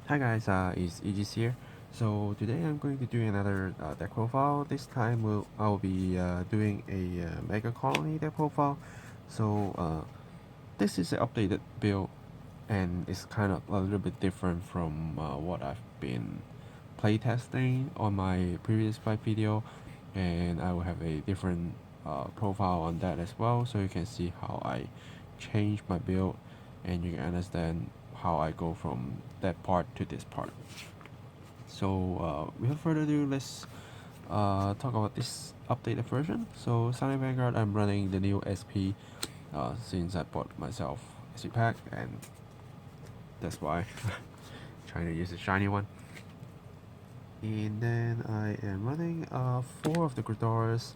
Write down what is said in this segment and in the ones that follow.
Hi guys, it's Aegis here. So today I'm going to do another deck profile. This time I'll be doing a Mega Colony deck profile. So this is an updated build and it's kind of a little bit different from what I've been playtesting on my previous fight video, and I will have a different profile on that as well, so you can see how I change my build and you can understand how I go from that part to this part. So without further ado, let's talk about this updated version. So Cardfight Vanguard, I'm running the new SP since I bought myself SP pack, and that's why trying to use the shiny one. And then I am running 4 of the Gredoras.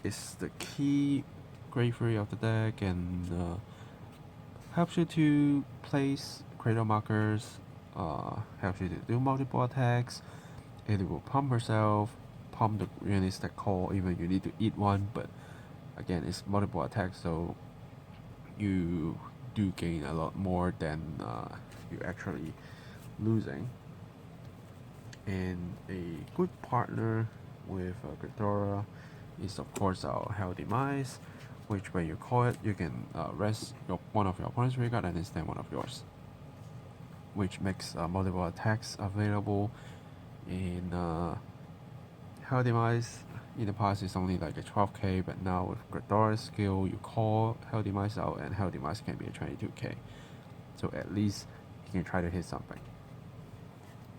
It's the key grade 3 of the deck, and helps you to place cradle markers, helps you to do multiple attacks. It will pump herself, pump the units that call, even you need to eat one, but again it's multiple attacks, so you do gain a lot more than you actually losing. And a good partner with Gredora is of course our Hell Demise, which when you call it, you can rest one of your opponent's graveyard and instead one of yours, which makes multiple attacks available. In Hell Demise, in the past it's only like a 12k, but now with Gredora's skill, you call Hell Demise out and Hell Demise can be a 22k. So at least you can try to hit something.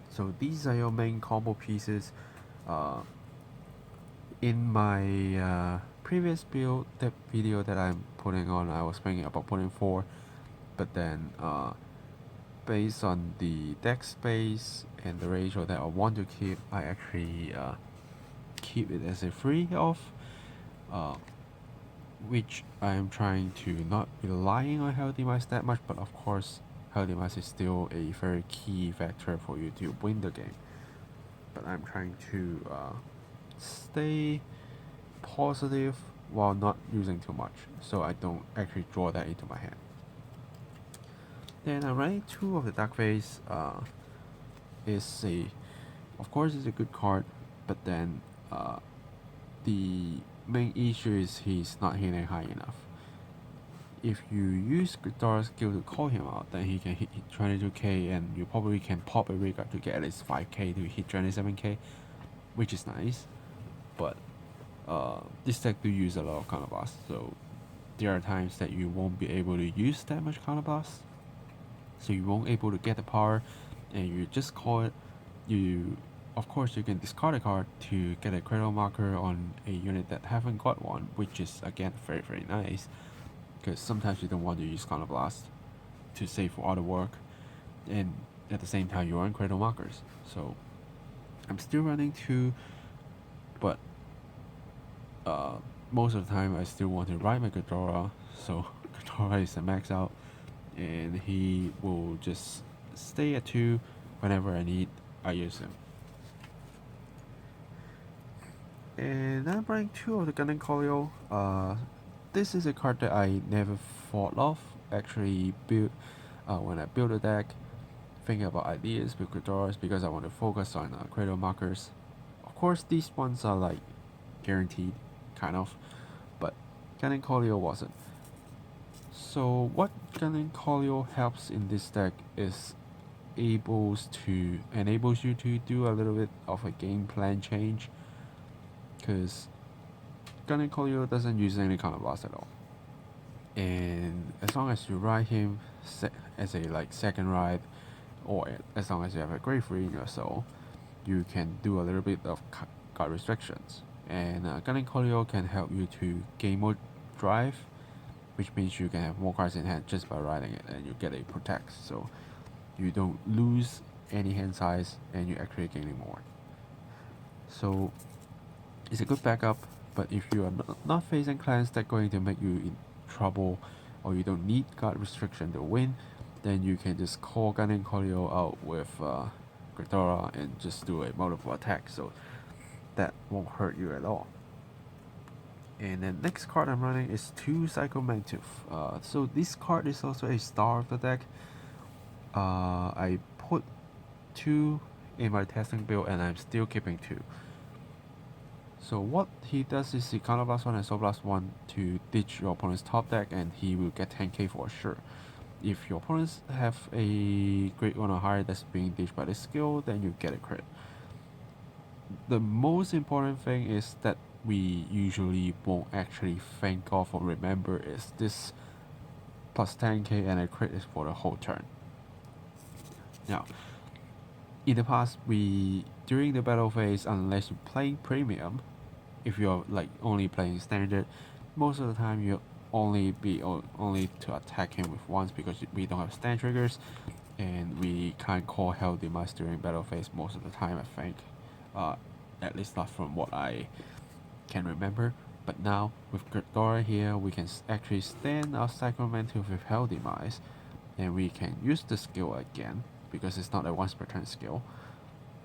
So these are your main combo pieces. In my previous build, that video that I'm putting on, I was thinking about putting 4, but then based on the deck space and the ratio that I want to keep, I actually keep it as a 3 of, which I am trying to not relying on Hell Demise that much, but of course Hell Demise is still a very key factor for you to win the game. But I'm trying to stay positive while not using too much, so I don't actually draw that into my hand. Then I'm running 2 of the Darkface. Of course it's a good card, but then the main issue is he's not hitting high enough. If you use Gredora's skill to call him out, then he can hit 22k, and you probably can pop a Rigard to get at least 5k to hit 27k, which is nice. But this deck do use a lot of counterblast, so there are times that you won't be able to use that much counterblast, so you won't able to get the power, and you just call it. Of course you can discard a card to get a cradle marker on a unit that haven't got one, which is again very nice, because sometimes you don't want to use counterblast to save for other work, and at the same time you earn cradle markers. So I'm still running 2, but most of the time I still want to ride my Gredora, so Gredora is a max out, and he will just stay at 2. Whenever I use him. And I'm running 2 of the Gunning Colio. This is a card that I never thought of actually build when I build a deck, thinking about ideas with Gredoras, because I want to focus on cradle markers. Of course these ones are like guaranteed, kind of, but Gunning Colio wasn't. So what Gunning Colio helps in this deck is enables you to do a little bit of a game plan change, because Gunning Colio doesn't use any counterblast at all, and as long as you ride him as a second ride, or as long as you have a grade 3 in your soul, you can do a little bit of card restrictions, and Gunning Colio can help you to gain more drive, which means you can have more cards in hand just by riding it, and you get a protect, so you don't lose any hand size and you're actually gaining more. So it's a good backup, but if you are not facing clans that are going to make you in trouble, or you don't need card restriction to win, then you can just call Gunning Colio out with Gredora and just do a multiple attack, so that won't hurt you at all. And the next card I'm running is 2 Psycho Mantooth. So this card is also a star of the deck. I put 2 in my testing build, and I'm still keeping 2. So what he does is he counterblast 1 and soul blast 1 to ditch your opponent's top deck, and he will get 10k for sure. If your opponents have a grade 1 or higher that's being ditched by this skill, then you get a crit. The most important thing is that we usually won't actually think of or remember is this plus 10k and a crit is for the whole turn. Now, in the past, during the battle phase, unless you play premium, if you're like only playing standard, most of the time you only to attack him with once because we don't have stand triggers, and we can't call Hell Demise during battle phase most of the time, I think. At least not from what I can remember. But now with Gredora here, we can actually stand our Sacramento with Hell Demise, and we can use the skill again because it's not a once per turn skill.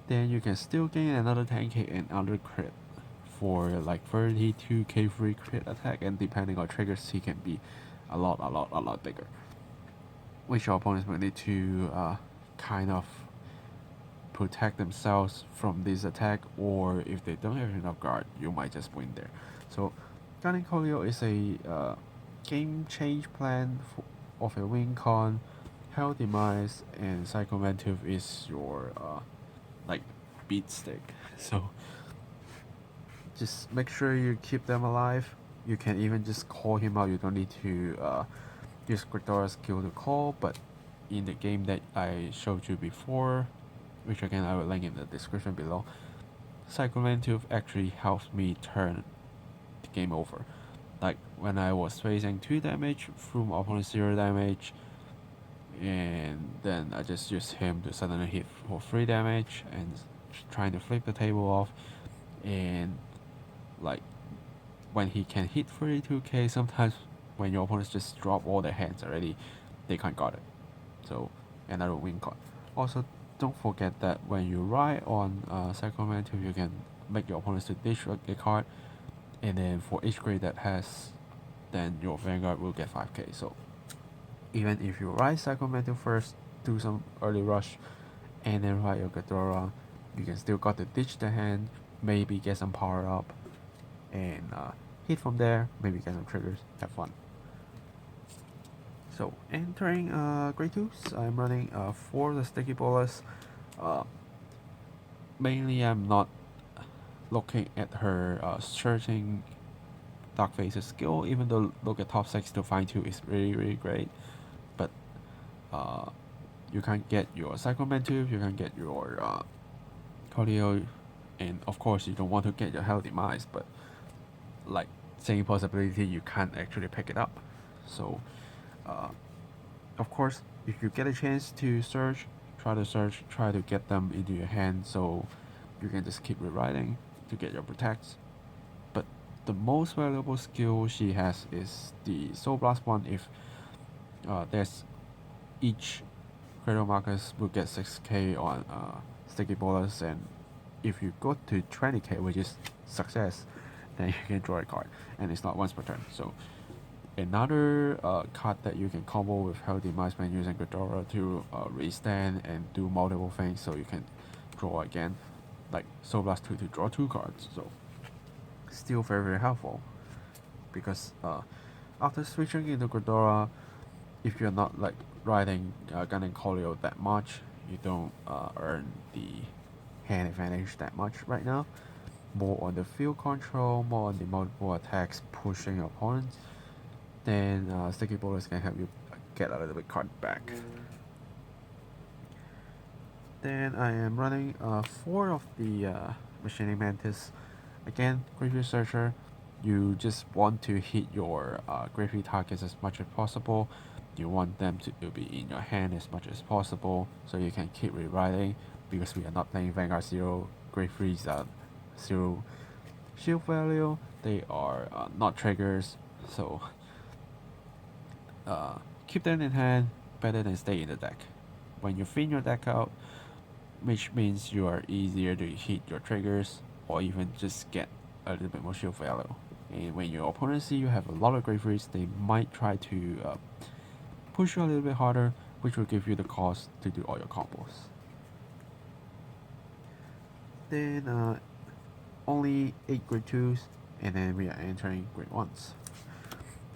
Then you can still gain another 10k and another crit for like 32k free crit attack, and depending on triggers, he can be a lot bigger, which your opponents will need to kind of protect themselves from this attack, or if they don't have enough guard, you might just win there. So Gunning Colio is a game change plan of a win con. Hell Demise and Psychomantive is your like beat stick. So just make sure you keep them alive. You can even just call him out. You don't need to use Gredora's skill to call, but in the game that I showed you before, which again I will link in the description below, Psychomantive actually helps me turn the game over. Like when I was facing 2 damage through my opponent's 0 damage, and then I just used him to suddenly hit for 3 damage and trying to flip the table off. And like when he can hit 32k, sometimes when your opponents just drop all their hands already, they can't guard it. So another win con. Also, don't forget that when you ride on Sacramento, you can make your opponents to ditch a card, and then for each grade that has, then your Vanguard will get 5k. So even if you ride Sacramento first, do some early rush, and then ride your Gredora, you can still got to ditch the hand, maybe get some power up, and hit from there, maybe get some triggers, have fun. So entering grade 2s, I'm running 4 the sticky bolus. Mainly I'm not looking at her searching Darkface's skill, even though look at top 6 to find 2 is really great. But you can't get your Sacramento, you can get your Colio, and of course you don't want to get your Hell Demise, but like same possibility you can't actually pick it up. So of course, if you get a chance to search, try to get them into your hand so you can just keep rewriting to get your protects. But the most valuable skill she has is the Soul Blast one. If there's each cradle markers will get 6k on sticky bolus, and if you go to 20k, which is success, then you can draw a card, and it's not once per turn. So another card that you can combo with Hell Demise when using Gredora to restand and do multiple things, so you can draw again, like Soul Blast 2 to draw 2 cards. So still very helpful, because after switching into Gredora, if you're not like riding Gun and Colio that much, you don't earn the hand advantage that much right now. More on the field control, more on the multiple attacks pushing your opponents. Then sticky bolus can help you get a little bit card back. Then I am running 4 of the Machining Mantis. Again, Graveyard Searcher, you just want to hit your graveyard targets as much as possible. You want them to be in your hand as much as possible, so you can keep rewriting, because we are not playing Vanguard 0, Graveries are 0 shield value, they are not triggers, so keep them in hand, better than stay in the deck. When you thin your deck out, which means you are easier to hit your triggers, or even just get a little bit more shield value. And when your opponents see you have a lot of Graveries, they might try to push you a little bit harder, which will give you the cost to do all your combos. Then only 8 grade 2s, and then we are entering grade 1s.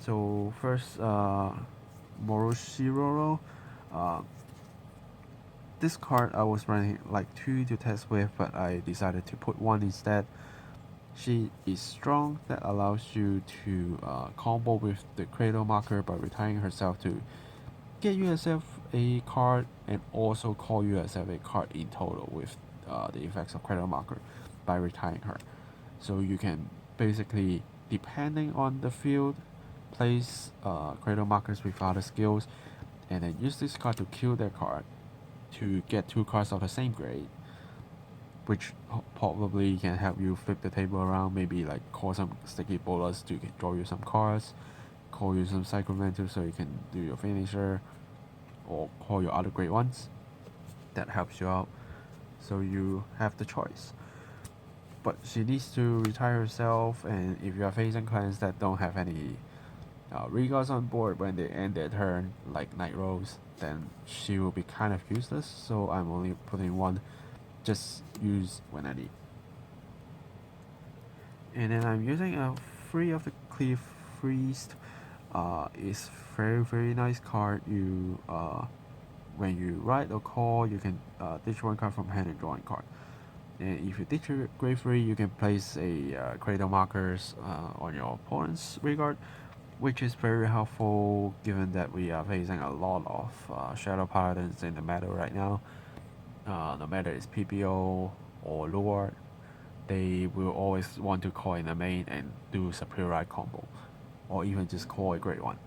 So first, Moroshiroro. This card I was running like 2 to test with, but I decided to put 1 instead. She is strong, that allows you to combo with the cradle marker by retiring herself to get yourself a card and also call yourself a card in total with the effects of cradle marker by retiring her. So you can basically, depending on the field, place cradle markers with other skills and then use this card to kill their card to get 2 cards of the same grade, which probably can help you flip the table around, maybe like call some sticky bowlers to draw you some cards, call you some Sacramento so you can do your finisher, or call your other great ones. That helps you out, so you have the choice. But she needs to retire herself, and if you are facing clans that don't have any regards on board when they end their turn, like Night Rose, then she will be kind of useless, so I'm only putting 1, just use when I need. And then I'm using a Free of the Cliff Freeze. It's very nice card. You when you write or call, you can ditch 1 card from hand and draw 1 card. And if you ditch your grade 3, you can place a cradle markers on your opponent's regard, which is very helpful given that we are facing a lot of Shadow Paladins in the meta right now. No matter it's PPO or Lord, they will always want to call in the main and do Superior combo, or even just call a great 1.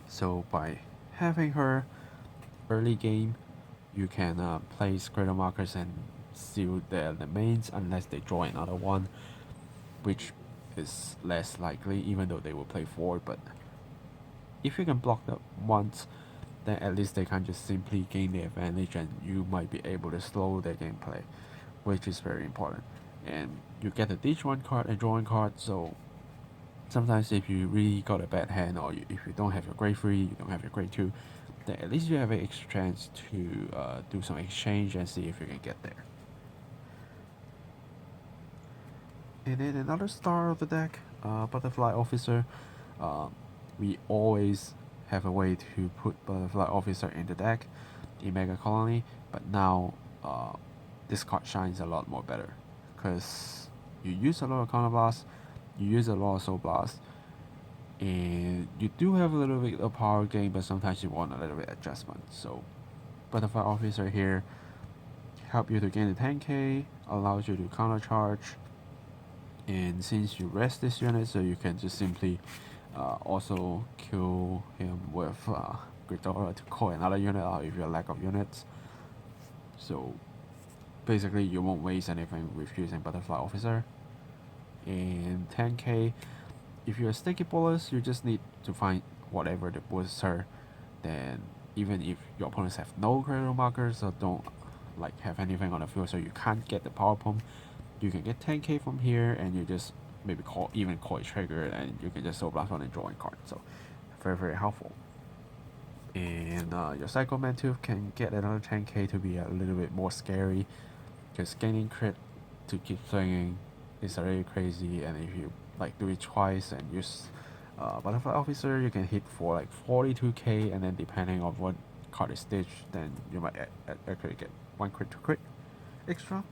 So by having her early game, you can place cradle markers and seal the mains unless they draw another 1, which is less likely even though they will play 4, but if you can block that once, then at least they can just simply gain the advantage and you might be able to slow their gameplay, which is very important. And you get to ditch 1 card and draw 1 card, so sometimes if you really got a bad hand, or if you don't have your grade 3, you don't have your grade 2, then at least you have an extra chance to do some exchange and see if you can get there. And then another star of the deck, Butterfly Officer. We always have a way to put Butterfly Officer in the deck in Megacolony, but now this card shines a lot more better because you use a lot of Counterblast, you use a lot of Soul Blast, and you do have a little bit of power gain, but sometimes you want a little bit of adjustment. So Butterfly Officer here help you to gain the 10k, allows you to counter charge, and since you rest this unit, so you can just simply also kill him with Gredora to call another unit out if you lack of units. So basically you won't waste anything with using Butterfly Officer. And 10k, if you're sticky bowlers, you just need to find whatever the boosts are. Then even if your opponents have no cradle markers or don't like have anything on the field, so you can't get the power pump, you can get 10k from here, and you just maybe call a trigger, and you can just Soul Blast 1 and draw 1 card. So very helpful. And your Psycho Mantle can get another 10k to be a little bit more scary, because gaining crit to keep swinging is really crazy, and if you like do it twice and use Butterfly Officer, you can hit for like 42k, and then depending on what card is stitched, then you might actually get 1 crit to crit extra,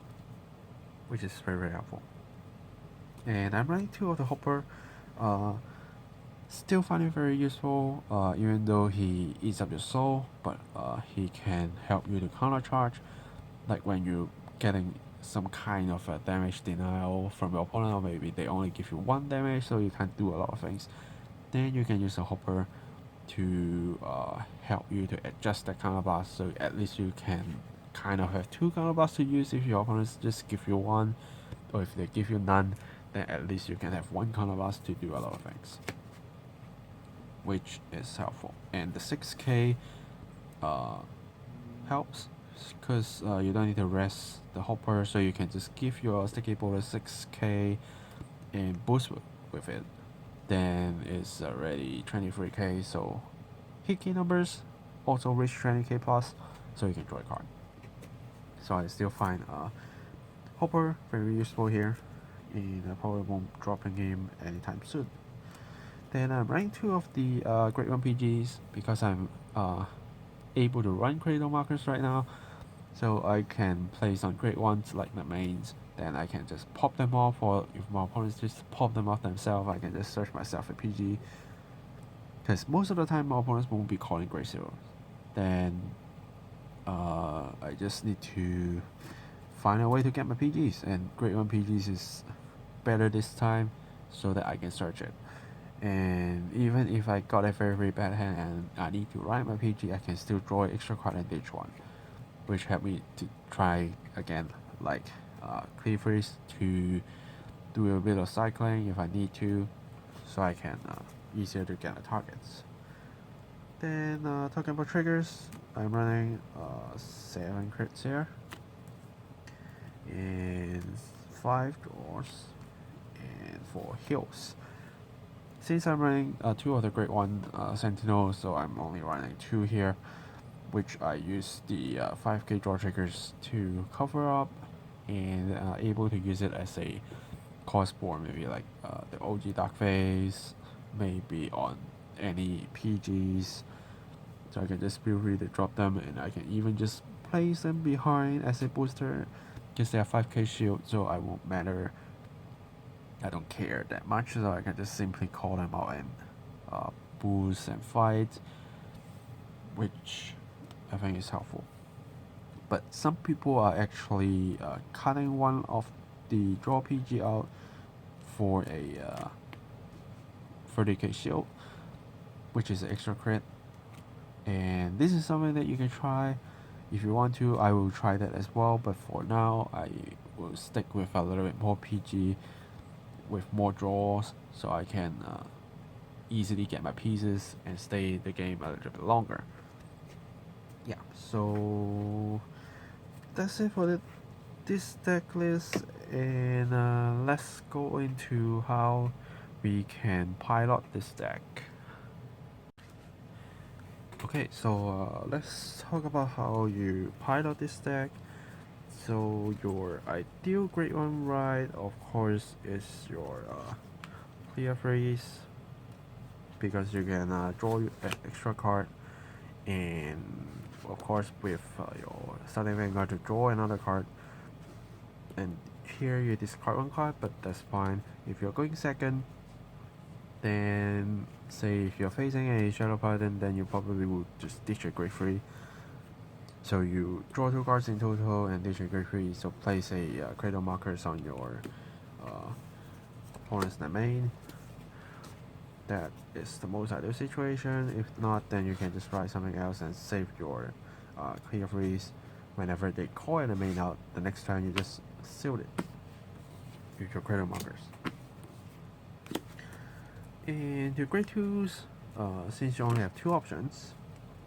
which is very helpful. And I'm running 2 of the Hopper. Still find it very useful, even though he eats up your soul, but he can help you to counter charge, like when you're getting some kind of a damage denial from your opponent, or maybe they only give you 1 damage, so you can't do a lot of things. Then you can use a Hopper to help you to adjust the counter blast, so at least you can kind of have 2 counter blasts to use if your opponents just give you 1, or if they give you none, then at least you can have 1 counter blast to do a lot of things, which is helpful. And the 6k helps because you don't need to rest the Hopper, so you can just give your sticky bowler 6k and boost with it. Then it's already 23k, so hit key numbers also reach 20k plus, so you can draw a card. So I still find hopper, very useful here, and I probably won't drop in game anytime soon. Then I'm running 2 of the Grade 1 PGs because I'm able to run cradle markers right now, so I can place on Grade 1s like my mains, then I can just pop them off, or if my opponents just pop them off themselves, I can just search myself a PG, because most of the time my opponents won't be calling Grade 0. Then I just need to find a way to get my PGs, and Grade 1 PGs is better this time so that I can search it. And even if I got a very bad hand and I need to write my PG, I can still draw an extra card and ditch one, which helped me to try again, like clear freeze to do a bit of cycling if I need to, so I can easier to get the targets. Then talking about triggers, I'm running 7 crits here, and 5 draws, and 4 heals. Since I'm running 2 of the Grade 1 Sentinels, so I'm only running 2 here, which I use the 5k draw triggers to cover up, and able to use it as a cost board, maybe like the OG Darkface, maybe on any PGs, so I can just feel free to drop them, and I can even just place them behind as a booster, because they have 5k shield, so I won't matter. I don't care that much, so I can just simply call them out and boost and fight, which I think is helpful. But some people are actually cutting one of the draw PG out for a 30k shield, which is an extra crit, and this is something that you can try. If you want to, I will try that as well, but for now I will stick with a little bit more PG with more draws, so I can easily get my pieces and stay the game a little bit longer. Yeah, so that's it for this deck list, and let's go into how we can pilot this deck. Okay, so let's talk about how you pilot this deck. So your ideal Grade 1 ride, of course, is your clear freeze, because you can draw an extra card, and of course with your starting Vanguard to draw another card, and here you discard 1 card, but that's fine. If you're going second, then say if you're facing a Shadow Paladin, then you probably will just ditch a Grade 3. So you draw 2 cards in total and ditch a Grade 3, so place a cradle markers on your opponent's main. That is the most ideal situation. If not, then you can just write something else and save your clear freeze. Whenever they call an main out, the next turn you just seal it with your cradle markers. And your Grade 2s, since you only have 2 options,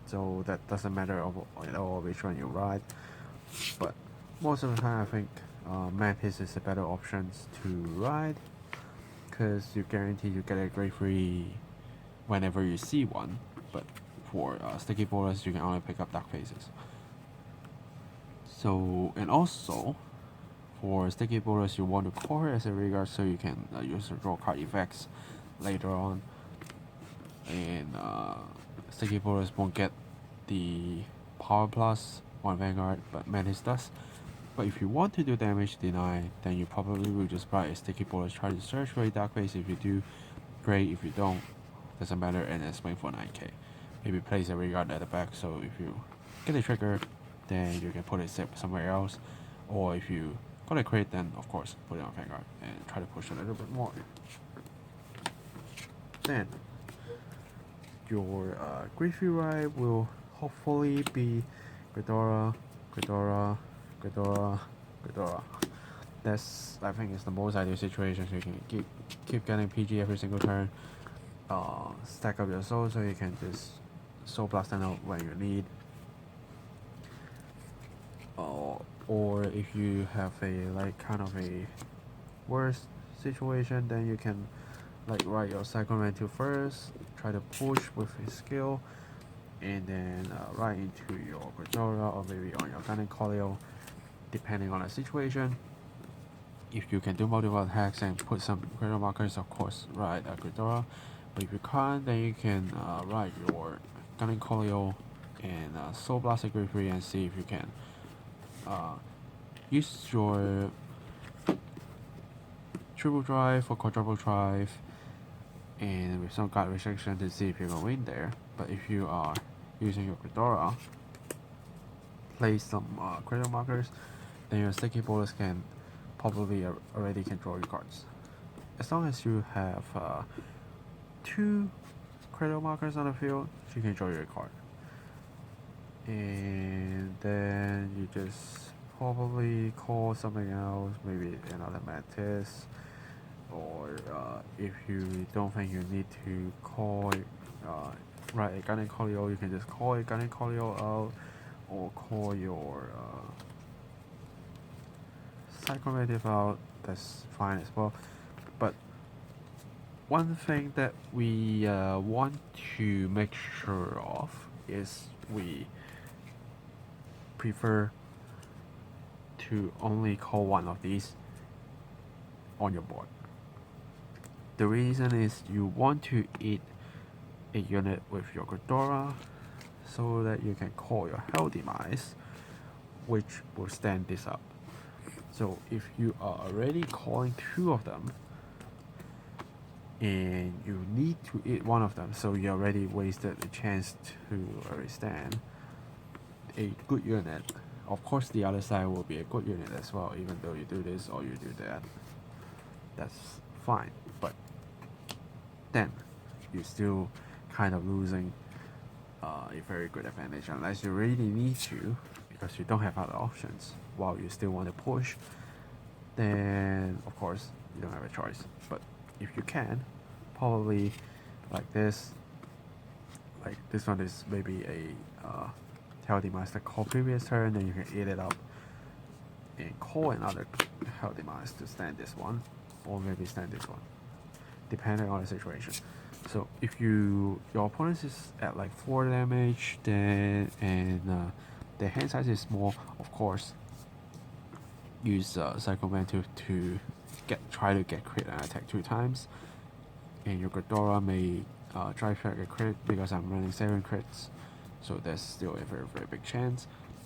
so that doesn't matter at all which one you ride, but most of the time I think Mantis is a better option to ride, because you guarantee you get a Grade 3 whenever you see one, but for Sticky Boulders you can only pick up Darkfaces. So, and also for Sticky Boulders you want to call her as a regard, so you can use the draw card effects later on, and Sticky Boulders won't get the power plus on Vanguard, but Mantis does. But if you want to do damage deny, then you probably will just buy a Sticky Boulders, try to search for a Darkface. If you do, great. If you don't, doesn't matter, and then swing for 9k. Maybe place a regard at the back, so if you get a trigger, then you can put it somewhere else, or if you got a crit, then of course put it on Vanguard and try to push a little bit more. Then your Grade 3 ride will hopefully be Gredora, Gredora, Gredora, Gredora. That's, I think, is the most ideal situation, so you can keep getting PG every single turn. Stack up your soul so you can just soul blast them out when you need. Or if you have a like kind of a worse situation, then you can like write your Sacramento first, try to push with his skill, and then right into your Gredora, or maybe on your Gynecolio, depending on the situation. if you can do multiple attacks and put some cradle markers, of course, ride a Gredora. But if you can't, then you can ride your Gunning Colio and Soul Blast a Great Free and see if you can use your triple drive or quadruple drive and with some guard restriction to see if you can win there. But if you are using your Gredora, place some cradle markers, then your sticky bowlers can probably already can draw your cards. As long as you have 2 cradle markers on the field, you can draw your card. And then you just probably call something else, maybe another Mantis, or if you don't think you need to call write a Gunning Colio, you can just call a Gunning Colio out, or call your Psychomative out, that's fine as well. But one thing that we want to make sure of is we prefer to only call one of these on your board. The reason is you want to eat a unit with your Gredora so that you can call your Hell Demise, which will stand this up. So if you are already calling 2 of them and you need to eat one of them, so you already wasted the chance to already stand a good unit. Of course the other side will be a good unit as well, even though you do this or you do that. That's fine, but then you're still kind of losing a very good advantage unless you really need to, because you don't have other options while you still want to push. Then of course you don't have a choice. But if you can, probably like this, like this one is maybe a Hell Demise that call previous turn, then you can eat it up and call another Hell Demise to stand this one, or maybe stand this one, depending on the situation. So if your opponent is at like 4 damage, then and the hand size is small, of course use Psychomantive to try to get crit and attack 2 times, and your Gredora may try to get a crit because I'm running 7 crits, so there's still a very big chance.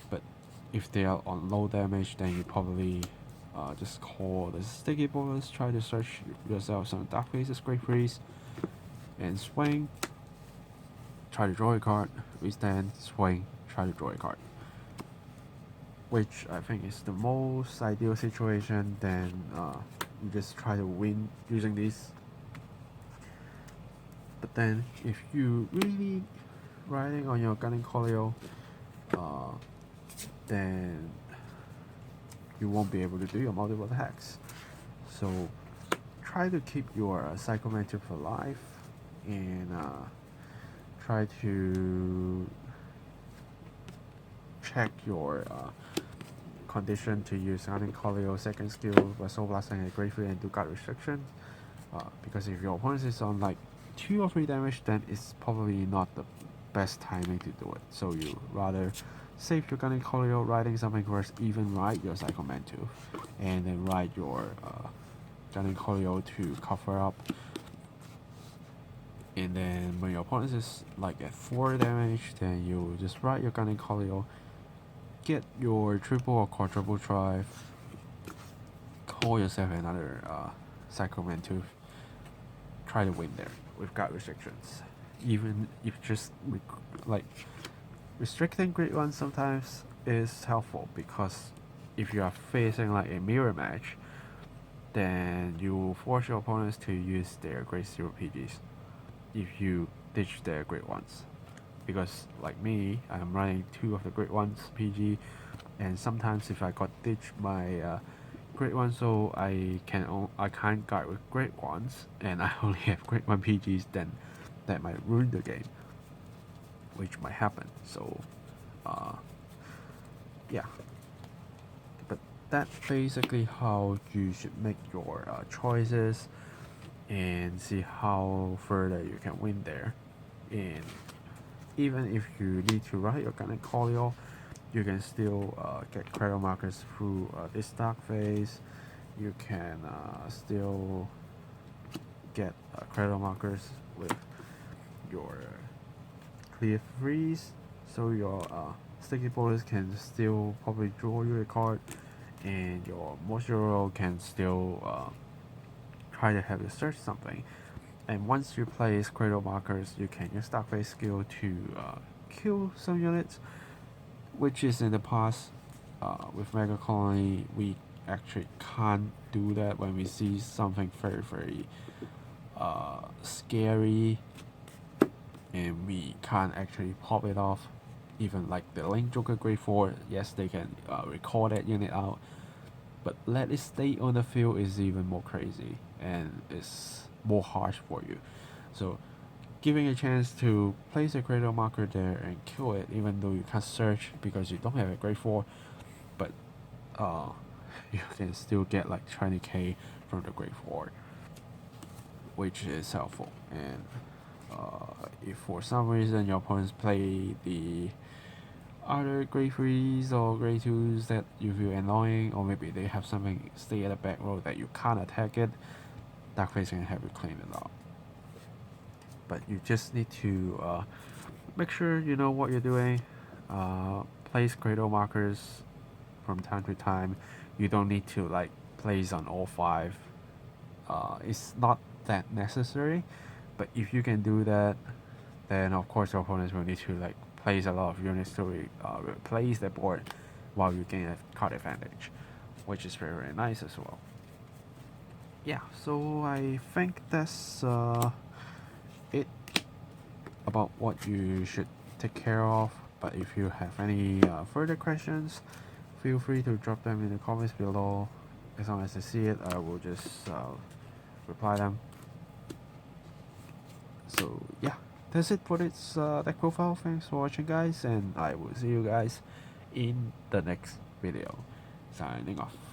But if they are on low damage, then you probably just call the sticky bonus, try to search yourself some Darkface's Great Freeze, and swing, try to draw a card, restand, swing, try to draw a card. Which I think is the most ideal situation. Then you just try to win using this. But then if you really riding on your Gunning Colio, then you won't be able to do your multiple attacks. So try to keep your Psychomantive alive and try to check your condition to use Gunning Colio second skill by Soul Blasting a Great Free and do guard restriction. Because if your opponent is on like 2 or 3 damage, then it's probably not the best timing to do it. So you rather save your Gunning Colio, riding something first, even ride your Psychomantive, and then ride your Gunning Colio to cover up. And then when your opponent is like at 4 damage, then you just ride your Gunning Colio, get your triple or quadruple drive, call yourself another Psychomantive, try to win there with guard restrictions. Even if just like restricting great ones sometimes is helpful, because if you are facing like a mirror match, then you will force your opponents to use their Great Zero PGs if you ditch their Great Ones. Because like me, I'm running 2 of the Great Ones PG, and sometimes if I got ditch my Great Ones, so I can't guard with Great Ones, and I only have Great One PGs, then that might ruin the game, which might happen. So yeah, but that's basically how you should make your choices and see how further you can win there. And even if you need to write your Gunning Colio, you can still get cradle markers through this Darkface you can still get cradle markers with your clear freeze, so your sticky bowlers can still probably draw you a card, and your moisture roll can still try to have you search something. And once you place cradle markers, you can use Darkface skill to kill some units, which is in the past with Megacolony we actually can't do that when we see something very scary, and we can't actually pop it off. Even like the Link Joker Grade 4, yes, they can recall that unit out, but let it stay on the field is even more crazy, and it's more harsh for you. So giving a chance to place a cradle marker there and kill it, even though you can't search because you don't have a grade 4, but you can still get like 20k from the grade 4, which is helpful. And if for some reason your opponents play the other grade 3s or grade 2s that you feel annoying, or maybe they have something stay at the back row that you can't attack it, Darkface can help you clean it up. But you just need to make sure you know what you're doing. Place cradle markers from time to time. You don't need to like place on all 5. It's not that necessary, but if you can do that, then of course your opponents will need to like place a lot of units to replace the board while you gain a card advantage, which is very nice as well. Yeah, so I think that's it about what you should take care of. But if you have any further questions, feel free to drop them in the comments below. As long as I see it, I will just reply them. So yeah, that's it for this deck profile. Thanks for watching, guys, and I will see you guys in the next video. Signing off.